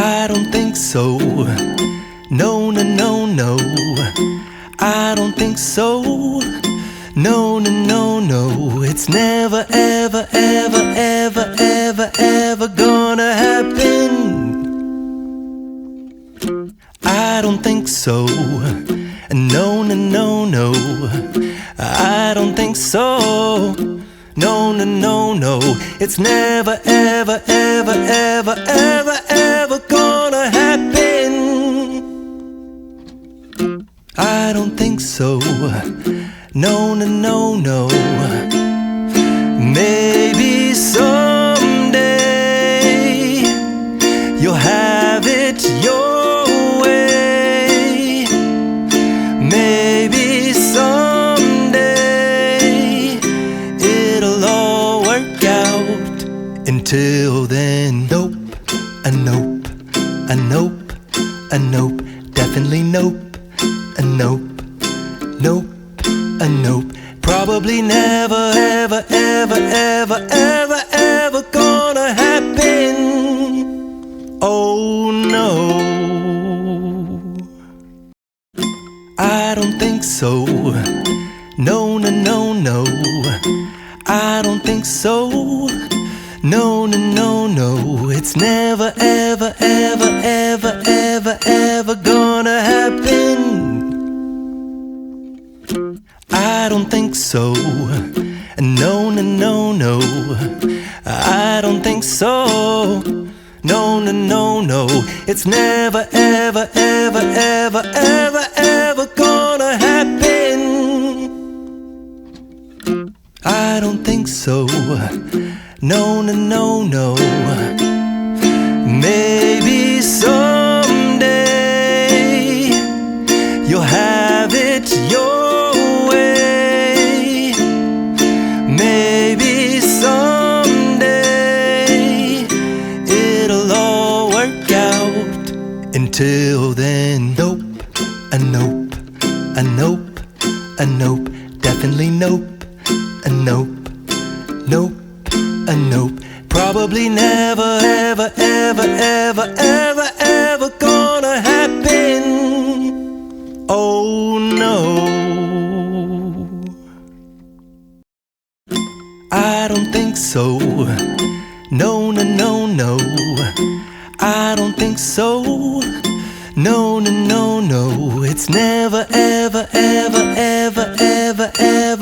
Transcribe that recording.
I don't think so. No, no, no, no. I don't think so. No, no, no, no. It's never, ever, ever, ever, ever, ever gonna happen. I don't think so. No, no, no, no. I don't think so. No, no, no, no. It's never, ever, ever, ever, ever, ever gonna happen. I don't think so. No, no, no, no. Maybe someday you'll have it your way. Maybe someday it'll all work out. Until then, nope, a nope, a nope, a nope, definitely nope, a nope, nope, a nope. Probably never, ever, ever, ever, ever, ever gonna happen. Oh no, I don't think so. No, no, no, no. I don't think so. No, no, no, no. It's never, ever, ever, ever, ever, ever gonna happen. I don't think so. No, no, no, no. I don't think so. No, no, no, no. It's never, ever, ever, ever, ever, ever gonna happen. I don't think so. No, no, no, no. Maybe someday you'll have it your way. Maybe someday it'll all work out. Until then, nope, a nope, a nope, a nope, definitely nope, a nope, nope, a nope. Probably never, ever, ever, ever, ever, ever gonna happen. Oh no, I don't think so. No, no, no, no. I don't think so. No, no, no, no. It's never, ever, ever, ever, ever, ever